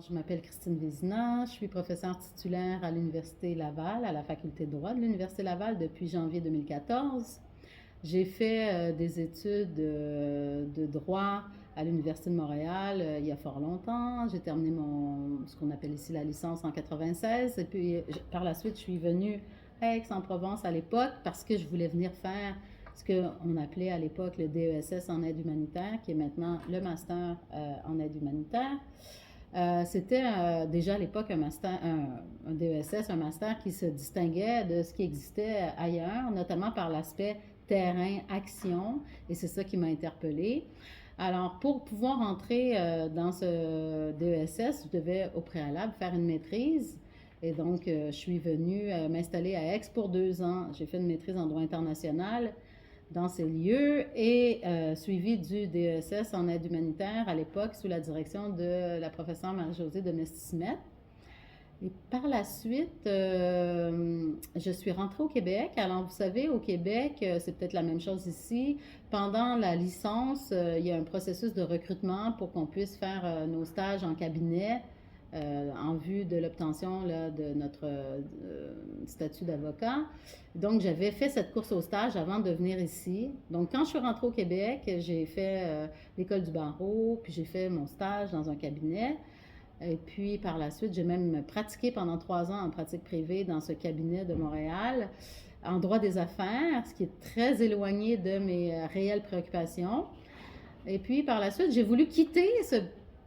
Je m'appelle Christine Vézina, je suis professeure titulaire à l'Université Laval, à la faculté de droit de l'Université Laval depuis janvier 2014. J'ai fait des études de droit à l'Université de Montréal il y a fort longtemps. J'ai terminé ce qu'on appelle ici la licence en 96 et puis par la suite je suis venue à Aix-en-Provence à l'époque parce que je voulais venir faire ce qu'on appelait à l'époque le DESS en aide humanitaire, qui est maintenant le master en aide humanitaire. C'était déjà à l'époque un DESS, un master qui se distinguait de ce qui existait ailleurs, notamment par l'aspect terrain, action, et c'est ça qui m'a interpellée. Alors, pour pouvoir entrer dans ce DESS, je devais au préalable faire une maîtrise. Et donc, je suis venue m'installer à Aix pour 2 ans. J'ai fait une maîtrise en droit international dans ces lieux et suivi du DESS en aide humanitaire à l'époque sous la direction de la professeure Marie-Josée de Mestismet. Et par la suite, je suis rentrée au Québec. Alors, vous savez, au Québec, c'est peut-être la même chose ici. Pendant la licence, il y a un processus de recrutement pour qu'on puisse faire nos stages en cabinet en vue de l'obtention là, de notre statut d'avocat. Donc, j'avais fait cette course au stage avant de venir ici. Donc, quand je suis rentrée au Québec, j'ai fait l'école du barreau, puis j'ai fait mon stage dans un cabinet. Et puis, par la suite, j'ai même pratiqué pendant 3 ans en pratique privée dans ce cabinet de Montréal en droit des affaires, ce qui est très éloigné de mes réelles préoccupations. Et puis, par la suite, j'ai voulu quitter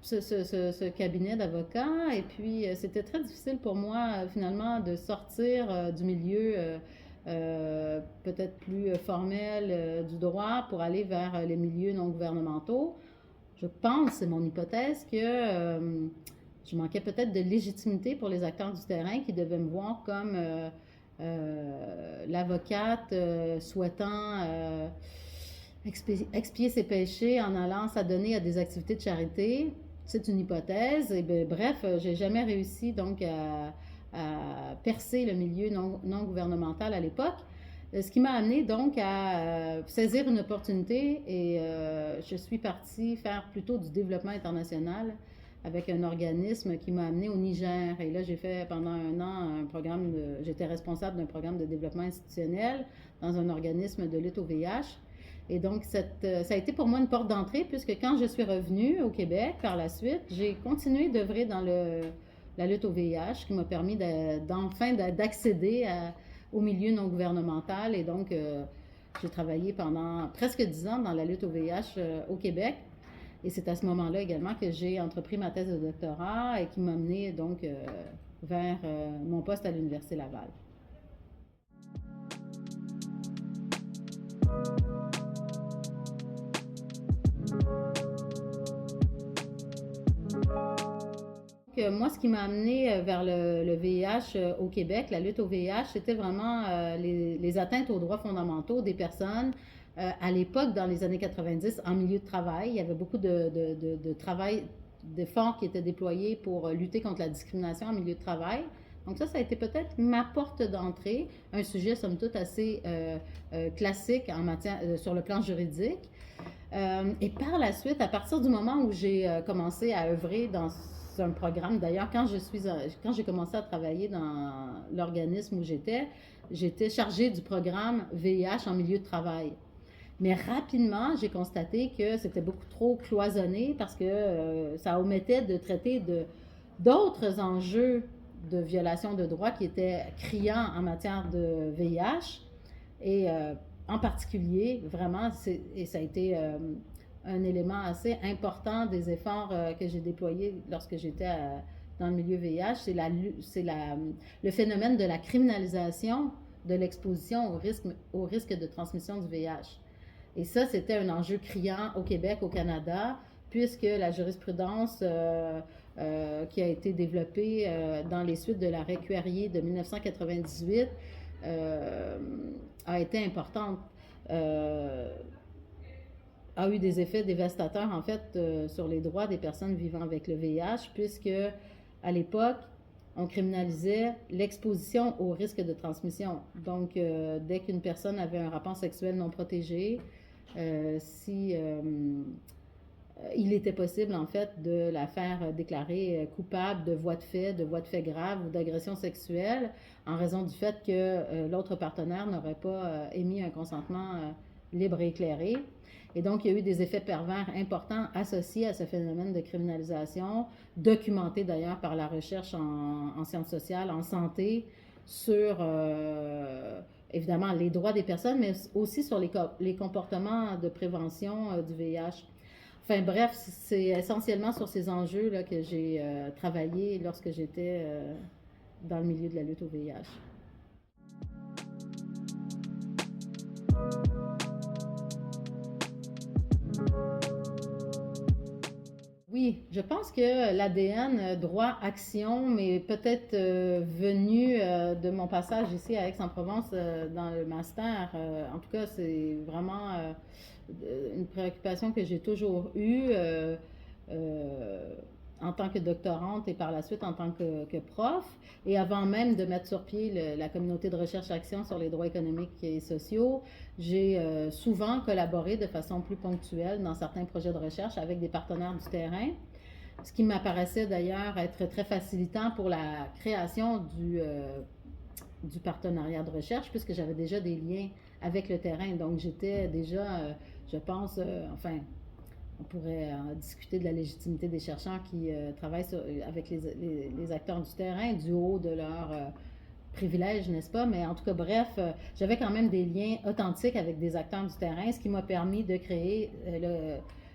ce cabinet d'avocat. Et puis, c'était très difficile pour moi, finalement, de sortir du milieu peut-être plus formel du droit pour aller vers les milieux non gouvernementaux. Je pense, c'est mon hypothèse, que je manquais peut-être de légitimité pour les acteurs du terrain qui devaient me voir comme l'avocate souhaitant expier ses péchés en allant s'adonner à des activités de charité. C'est une hypothèse. Et bien, bref, j'ai jamais réussi donc à percer le milieu non gouvernemental à l'époque. Ce qui m'a amené donc à saisir une opportunité et je suis partie faire plutôt du développement international avec un organisme qui m'a amené au Niger. Et là, j'ai fait pendant 1 an j'étais responsable d'un programme de développement institutionnel dans un organisme de lutte au VIH. Et donc, ça a été pour moi une porte d'entrée puisque quand je suis revenue au Québec par la suite, j'ai continué d'œuvrer dans la lutte au VIH qui m'a permis d'enfin d'accéder au milieu non gouvernemental. Et donc, j'ai travaillé pendant presque 10 ans dans la lutte au VIH au Québec. Et c'est à ce moment-là également que j'ai entrepris ma thèse de doctorat et qui m'a mené donc vers mon poste à l'Université Laval. Moi, ce qui m'a amené vers le VIH au Québec, la lutte au VIH, c'était vraiment les atteintes aux droits fondamentaux des personnes. À l'époque, dans les années 90, en milieu de travail, il y avait beaucoup de travail, d'efforts qui étaient déployés pour lutter contre la discrimination en milieu de travail. Donc ça a été peut-être ma porte d'entrée, un sujet somme toute assez classique en matière, sur le plan juridique. Et par la suite, à partir du moment où j'ai commencé à œuvrer dans un programme, d'ailleurs, quand j'ai commencé à travailler dans l'organisme où j'étais chargée du programme VIH en milieu de travail. Mais rapidement, j'ai constaté que c'était beaucoup trop cloisonné parce que ça omettait de traiter d'autres enjeux de violation de droits qui étaient criants en matière de VIH. Et en particulier, vraiment, et ça a été un élément assez important des efforts que j'ai déployés lorsque j'étais dans le milieu VIH, le phénomène de la criminalisation de l'exposition au risque de transmission du VIH. Et ça, c'était un enjeu criant au Québec, au Canada, puisque la jurisprudence qui a été développée dans les suites de l'arrêt Cuerrier de 1998 a été importante, a eu des effets dévastateurs en fait sur les droits des personnes vivant avec le VIH, puisque à l'époque, on criminalisait l'exposition au risque de transmission. Donc, dès qu'une personne avait un rapport sexuel non protégé, si il était possible, en fait, de la faire déclarer coupable de voies de faits graves ou d'agression sexuelle en raison du fait que l'autre partenaire n'aurait pas émis un consentement libre et éclairé. Et donc, il y a eu des effets pervers importants associés à ce phénomène de criminalisation, documenté d'ailleurs par la recherche en sciences sociales, en santé, sur évidemment les droits des personnes, mais aussi sur les comportements de prévention du VIH. Enfin bref, c'est essentiellement sur ces enjeux-là que j'ai travaillé lorsque j'étais dans le milieu de la lutte au VIH. Oui, je pense que l'ADN droit action, mais peut-être venu de mon passage ici à Aix-en-Provence dans le master. En tout cas, c'est vraiment une préoccupation que j'ai toujours eue euh, en tant que doctorante et par la suite en tant que prof. Et avant même de mettre sur pied la communauté de recherche-action sur les droits économiques et sociaux, j'ai souvent collaboré de façon plus ponctuelle dans certains projets de recherche avec des partenaires du terrain, ce qui m'apparaissait d'ailleurs être très facilitant pour la création du partenariat de recherche, puisque j'avais déjà des liens avec le terrain. Donc j'étais déjà, je pense, enfin, on pourrait discuter de la légitimité des chercheurs qui travaillent avec les acteurs du terrain, du haut de leur privilège, n'est-ce pas? Mais en tout cas, bref, j'avais quand même des liens authentiques avec des acteurs du terrain, ce qui m'a permis de créer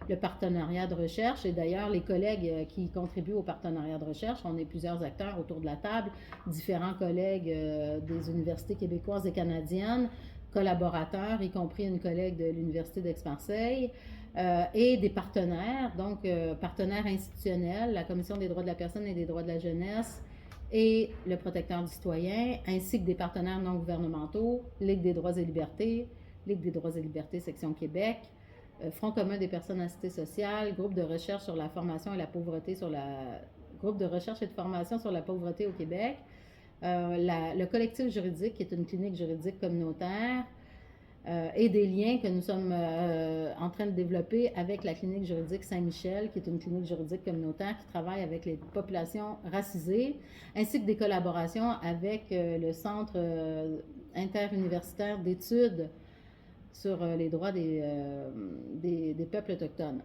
le partenariat de recherche. Et d'ailleurs, les collègues qui contribuent au partenariat de recherche, on est plusieurs acteurs autour de la table, différents collègues des universités québécoises et canadiennes, collaborateurs, y compris une collègue de l'Université d'Aix-Marseille, et des partenaires, donc partenaires institutionnels, la Commission des droits de la personne et des droits de la jeunesse, et le protecteur du citoyen, ainsi que des partenaires non gouvernementaux, Ligue des droits et libertés, Ligue des droits et libertés, section Québec, Front commun des personnes assistées sociales, groupe de recherche sur la formation et la pauvreté groupe de recherche et de formation sur la pauvreté au Québec, le collectif juridique, qui est une clinique juridique communautaire, et des liens que nous sommes en train de développer avec la clinique juridique Saint-Michel, qui est une clinique juridique communautaire qui travaille avec les populations racisées, ainsi que des collaborations avec le Centre interuniversitaire d'études sur les droits des peuples autochtones.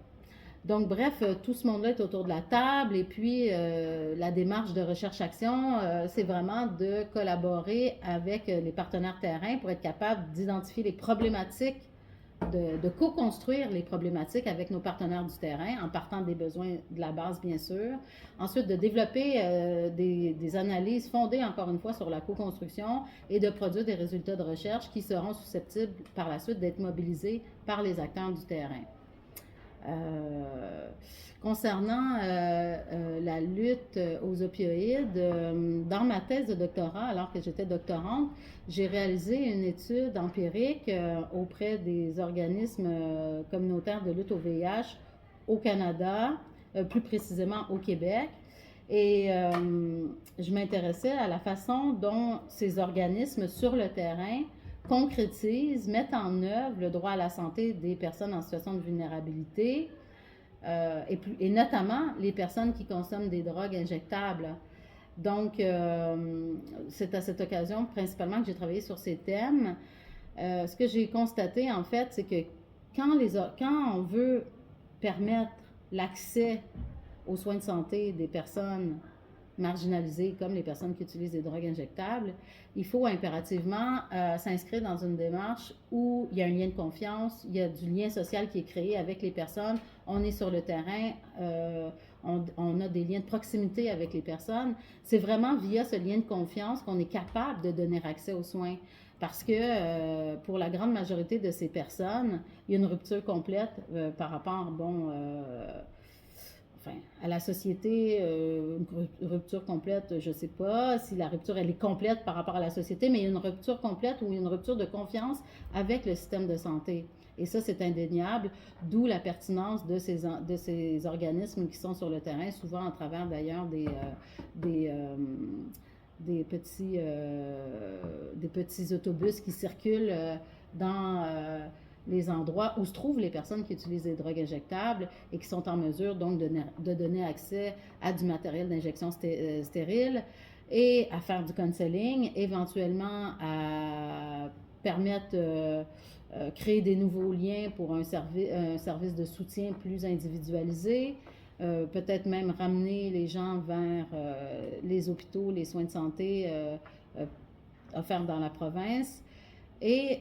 Donc, bref, tout ce monde-là est autour de la table et puis la démarche de recherche-action, c'est vraiment de collaborer avec les partenaires terrain pour être capable d'identifier les problématiques, de co-construire les problématiques avec nos partenaires du terrain en partant des besoins de la base, bien sûr. Ensuite, de développer des analyses fondées, encore une fois, sur la co-construction et de produire des résultats de recherche qui seront susceptibles par la suite d'être mobilisés par les acteurs du terrain. Concernant la lutte aux opioïdes, dans ma thèse de doctorat, alors que j'étais doctorante, j'ai réalisé une étude empirique auprès des organismes communautaires de lutte au VIH au Canada, plus précisément au Québec. Et je m'intéressais à la façon dont ces organismes sur le terrain concrétisent, mettent en œuvre le droit à la santé des personnes en situation de vulnérabilité et notamment les personnes qui consomment des drogues injectables. Donc, c'est à cette occasion principalement que j'ai travaillé sur ces thèmes. Ce que j'ai constaté, en fait, c'est que quand on veut permettre l'accès aux soins de santé des personnes marginalisées comme les personnes qui utilisent des drogues injectables, il faut impérativement s'inscrire dans une démarche où il y a un lien de confiance, il y a du lien social qui est créé avec les personnes, on est sur le terrain, on a des liens de proximité avec les personnes. C'est vraiment via ce lien de confiance qu'on est capable de donner accès aux soins. Parce que pour la grande majorité de ces personnes, il y a une rupture complète par rapport, à la société, une rupture complète, je ne sais pas si la rupture elle est complète par rapport à la société, mais il y a une rupture complète ou une rupture de confiance avec le système de santé. Et ça, c'est indéniable, d'où la pertinence de ces organismes qui sont sur le terrain, souvent à travers d'ailleurs des petits autobus qui circulent dans les endroits où se trouvent les personnes qui utilisent des drogues injectables et qui sont en mesure donc de donner accès à du matériel d'injection stérile et à faire du counseling, éventuellement à permettre créer des nouveaux liens pour un service de soutien plus individualisé, peut-être même ramener les gens vers les hôpitaux, les soins de santé offerts dans la province et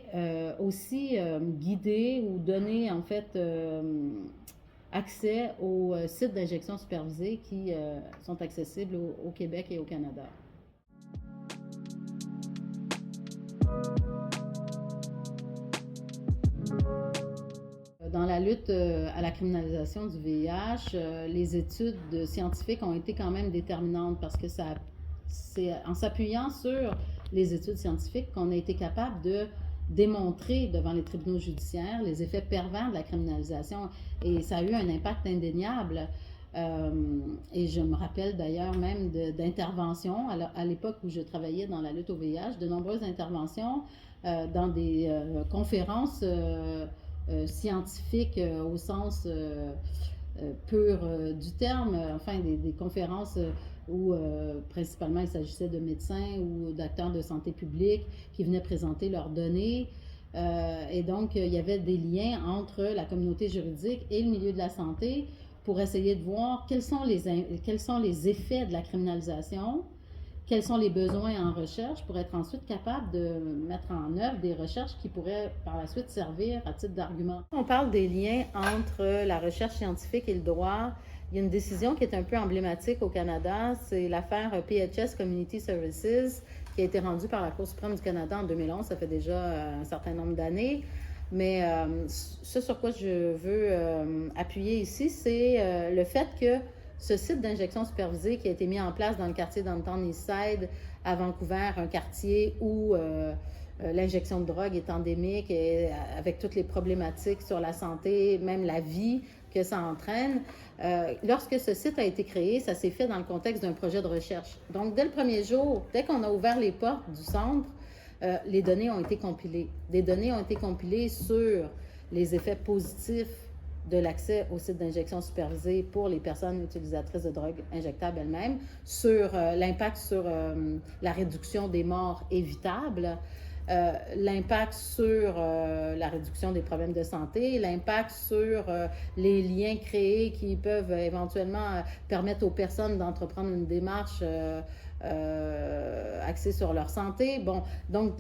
aussi guider ou donner en fait accès aux sites d'injection supervisés qui sont accessibles au Québec et au Canada. Dans la lutte à la criminalisation du VIH, les études scientifiques ont été quand même déterminantes parce que c'est en s'appuyant sur les études scientifiques qu'on a été capable de démontrer devant les tribunaux judiciaires les effets pervers de la criminalisation et ça a eu un impact indéniable. Et je me rappelle d'ailleurs même d'interventions à l'époque où je travaillais dans la lutte au VIH, de nombreuses interventions dans des conférences scientifiques au sens pur du terme, enfin des conférences où principalement il s'agissait de médecins ou d'acteurs de santé publique qui venaient présenter leurs données. Et donc, il y avait des liens entre la communauté juridique et le milieu de la santé pour essayer de voir quels sont les effets de la criminalisation, quels sont les besoins en recherche pour être ensuite capable de mettre en œuvre des recherches qui pourraient par la suite servir à titre d'argument. On parle des liens entre la recherche scientifique et le droit. Il y a une décision qui est un peu emblématique au Canada, c'est l'affaire PHS Community Services qui a été rendue par la Cour suprême du Canada en 2011, ça fait déjà un certain nombre d'années. Mais ce sur quoi je veux appuyer ici, c'est le fait que ce site d'injection supervisée qui a été mis en place dans le quartier Downtown Eastside à Vancouver, un quartier où l'injection de drogue est endémique et avec toutes les problématiques sur la santé, même la vie que ça entraîne. Lorsque ce site a été créé, ça s'est fait dans le contexte d'un projet de recherche. Donc, dès le premier jour, dès qu'on a ouvert les portes du centre, les données ont été compilées. Des données ont été compilées sur les effets positifs de l'accès au site d'injection supervisée pour les personnes utilisatrices de drogue injectables elles-mêmes, sur l'impact sur la réduction des morts évitables, l'impact sur la réduction des problèmes de santé, l'impact sur les liens créés qui peuvent éventuellement permettre aux personnes d'entreprendre une démarche axée sur leur santé. Bon, donc,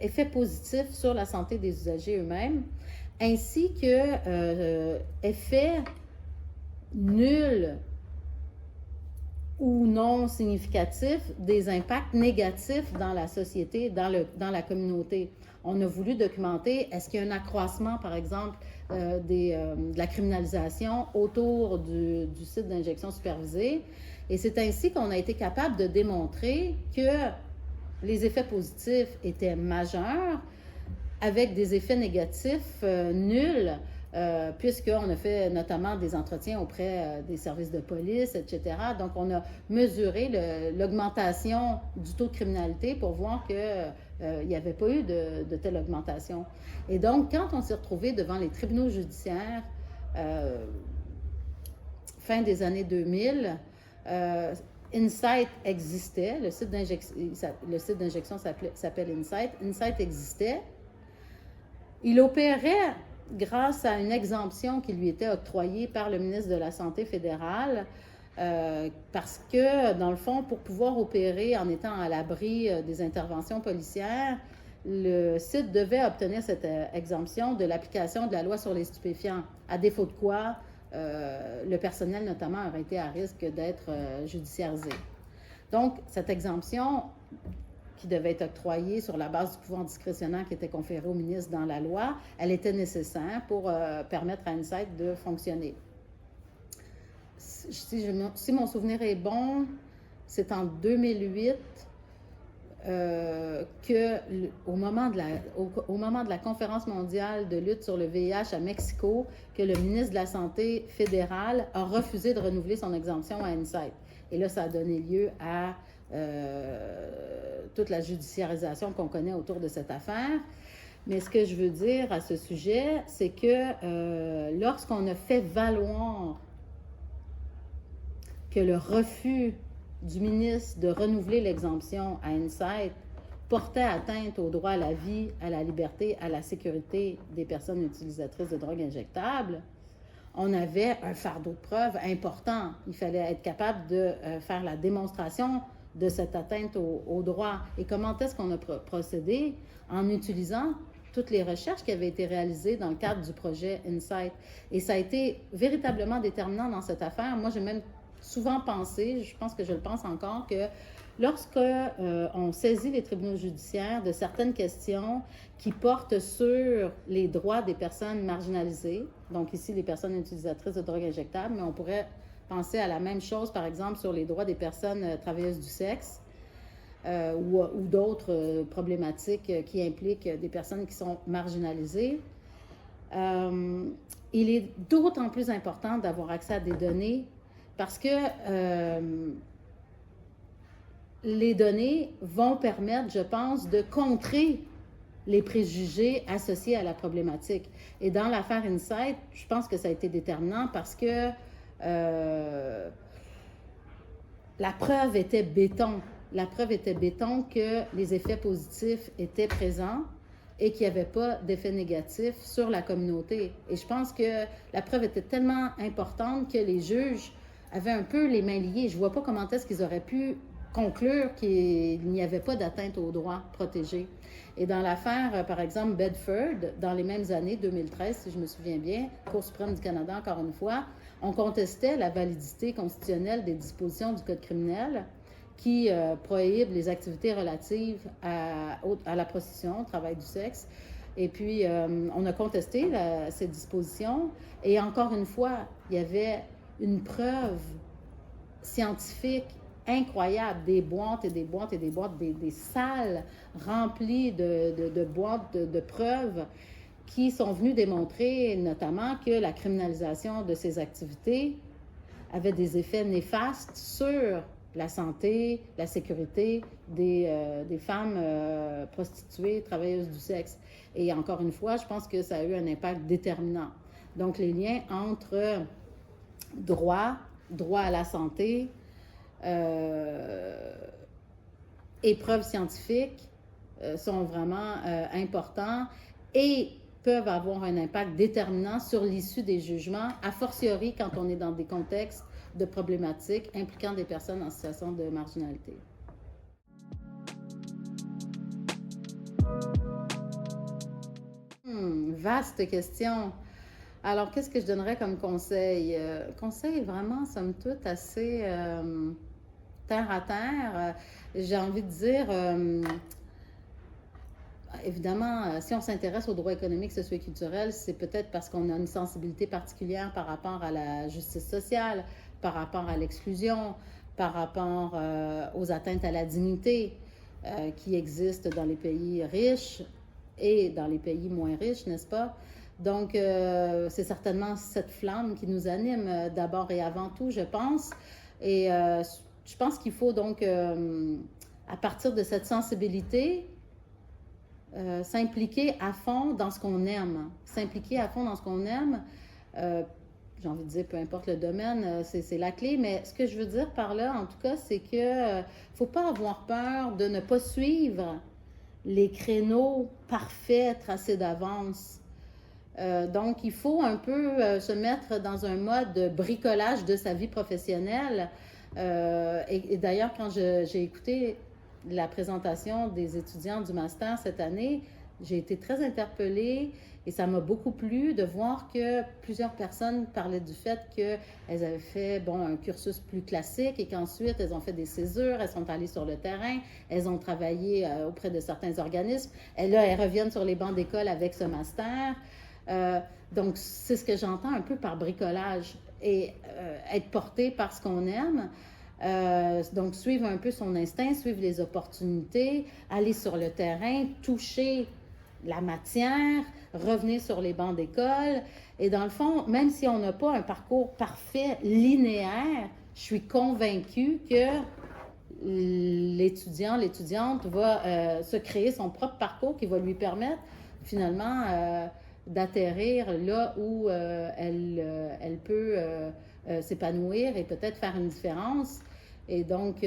effet positif sur la santé des usagers eux-mêmes, ainsi que effet nul ou non significatif des impacts négatifs dans la société, dans la communauté. On a voulu documenter, est-ce qu'il y a un accroissement, par exemple, de la criminalisation autour du site d'injection supervisée. Et c'est ainsi qu'on a été capable de démontrer que les effets positifs étaient majeurs, avec des effets négatifs nuls, puisqu'on a fait notamment des entretiens auprès des services de police, etc. Donc, on a mesuré l'augmentation du taux de criminalité pour voir qu'il n'y avait pas eu de telle augmentation. Et donc, quand on s'est retrouvé devant les tribunaux judiciaires, fin des années 2000, Insight existait, le site d'injection s'appelle Insight. Insight existait. Il opérait grâce à une exemption qui lui était octroyée par le ministre de la Santé fédéral, parce que, dans le fond, pour pouvoir opérer en étant à l'abri des interventions policières, le site devait obtenir cette exemption de l'application de la loi sur les stupéfiants, à défaut de quoi le personnel, notamment, aurait été à risque d'être judiciarisé. Donc, cette exemption qui devait être octroyée sur la base du pouvoir discrétionnaire qui était conféré au ministre dans la loi, elle était nécessaire pour permettre à Insight de fonctionner. Si mon souvenir est bon, c'est en 2008 qu'au moment de la conférence mondiale de lutte sur le VIH à Mexico, que le ministre de la Santé fédéral a refusé de renouveler son exemption à Insight. Et là, ça a donné lieu à toute la judiciarisation qu'on connaît autour de cette affaire. Mais ce que je veux dire à ce sujet, c'est que lorsqu'on a fait valoir que le refus du ministre de renouveler l'exemption à Insight portait atteinte au droit à la vie, à la liberté, à la sécurité des personnes utilisatrices de drogues injectables, on avait un fardeau de preuves important. Il fallait être capable de faire la démonstration de cette atteinte au droit. Et comment est-ce qu'on a procédé? En utilisant toutes les recherches qui avaient été réalisées dans le cadre du projet Insight. Et ça a été véritablement déterminant dans cette affaire. Moi, j'ai même souvent pensé, je pense que je le pense encore, que lorsqu'on saisit les tribunaux judiciaires de certaines questions qui portent sur les droits des personnes marginalisées, donc ici les personnes utilisatrices de drogues injectables, mais on pourrait penser à la même chose, par exemple, sur les droits des personnes travailleuses du sexe ou d'autres problématiques qui impliquent des personnes qui sont marginalisées. Il est d'autant plus important d'avoir accès à des données parce que les données vont permettre, je pense, de contrer les préjugés associés à la problématique. Et dans l'affaire Insight, je pense que ça a été déterminant parce que la preuve était béton. La preuve était béton que les effets positifs étaient présents et qu'il n'y avait pas d'effets négatifs sur la communauté. Et je pense que la preuve était tellement importante que les juges avaient un peu les mains liées. Je ne vois pas comment est-ce qu'ils auraient pu conclure qu'il n'y avait pas d'atteinte aux droits protégés. Et dans l'affaire, par exemple, Bedford, dans les mêmes années, 2013, si je me souviens bien, Cour suprême du Canada, encore une fois, on contestait la validité constitutionnelle des dispositions du Code criminel qui prohibe les activités relatives à la prostitution, au travail du sexe. Et puis, on a contesté ces dispositions. Et encore une fois, il y avait une preuve scientifique incroyable, des boîtes et des boîtes et des boîtes, des salles remplies de boîtes de preuves qui sont venues démontrer notamment que la criminalisation de ces activités avait des effets néfastes sur la santé, la sécurité des femmes prostituées, travailleuses du sexe. Et encore une fois, je pense que ça a eu un impact déterminant. Donc, les liens entre droit à la santé, épreuves scientifiques sont vraiment importants et peuvent avoir un impact déterminant sur l'issue des jugements, a fortiori quand on est dans des contextes de problématiques impliquant des personnes en situation de marginalité. Vaste question. Alors, qu'est-ce que je donnerais comme conseil? Conseil vraiment, somme toute, assez terre à terre. J'ai envie de dire, évidemment, si on s'intéresse aux droits économiques, sociaux et culturels, c'est peut-être parce qu'on a une sensibilité particulière par rapport à la justice sociale, par rapport à l'exclusion, par rapport aux atteintes à la dignité qui existent dans les pays riches et dans les pays moins riches, n'est-ce pas? Donc, c'est certainement cette flamme qui nous anime d'abord et avant tout, je pense. Et je pense qu'il faut donc, à partir de cette sensibilité, s'impliquer à fond dans ce qu'on aime. S'impliquer à fond dans ce qu'on aime, j'ai envie de dire, peu importe le domaine, c'est la clé. Mais ce que je veux dire par là, en tout cas, c'est que faut pas avoir peur de ne pas suivre les créneaux parfaits tracés d'avance. Donc, il faut un peu se mettre dans un mode de bricolage de sa vie professionnelle. Et d'ailleurs, quand j'ai écouté la présentation des étudiants du master cette année, j'ai été très interpellée et ça m'a beaucoup plu de voir que plusieurs personnes parlaient du fait qu'elles avaient fait un cursus plus classique et qu'ensuite elles ont fait des césures, elles sont allées sur le terrain, elles ont travaillé auprès de certains organismes et là elles reviennent sur les bancs d'école avec ce master. Donc c'est ce que j'entends un peu par bricolage et être porté par ce qu'on aime. Donc, suivre un peu son instinct, suivre les opportunités, aller sur le terrain, toucher la matière, revenir sur les bancs d'école. Et dans le fond, même si on n'a pas un parcours parfait, linéaire, je suis convaincue que l'étudiant, l'étudiante va se créer son propre parcours qui va lui permettre finalement d'atterrir là où elle peut s'épanouir et peut-être faire une différence. Et donc,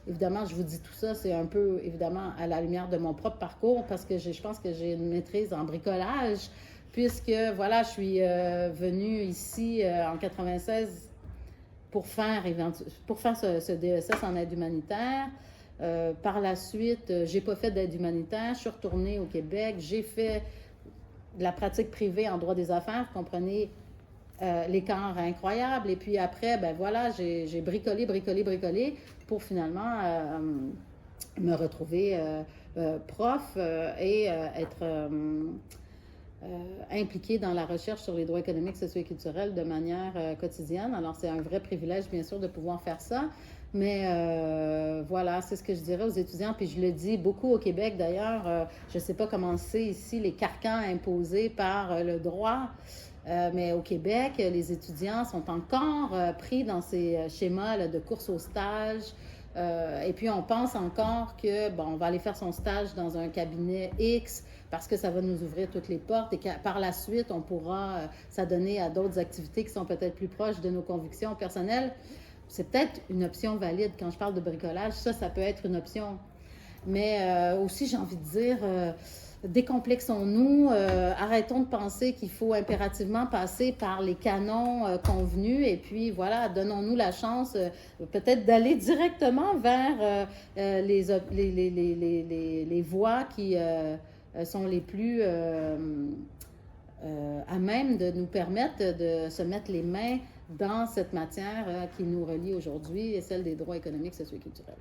évidemment, je vous dis tout ça, c'est un peu, évidemment, à la lumière de mon propre parcours, parce que je pense que j'ai une maîtrise en bricolage, puisque, voilà, je suis venue ici en 96 pour faire ce DSS en aide humanitaire. Par la suite, j'ai pas fait d'aide humanitaire, je suis retournée au Québec, j'ai fait de la pratique privée en droit des affaires, comprenez l'écart incroyable. Et puis après, ben voilà, j'ai bricolé pour finalement me retrouver prof et être impliquée dans la recherche sur les droits économiques, sociaux et culturels de manière quotidienne. Alors, c'est un vrai privilège, bien sûr, de pouvoir faire ça. Mais voilà, c'est ce que je dirais aux étudiants. Puis je le dis beaucoup au Québec, d'ailleurs. Je ne sais pas comment c'est ici, les carcans imposés par le droit. Mais au Québec, les étudiants sont encore pris dans ces schémas là, de course au stage. Et puis, on pense encore que, bon, on va aller faire son stage dans un cabinet X parce que ça va nous ouvrir toutes les portes et que par la suite, on pourra s'adonner à d'autres activités qui sont peut-être plus proches de nos convictions personnelles. C'est peut-être une option valide. Quand je parle de bricolage, ça peut être une option. Mais aussi, j'ai envie de dire, décomplexons-nous, arrêtons de penser qu'il faut impérativement passer par les canons convenus et puis voilà, donnons-nous la chance peut-être d'aller directement vers les voies qui sont les plus à même de nous permettre de se mettre les mains dans cette matière qui nous relie aujourd'hui, et celle des droits économiques, sociaux et culturels.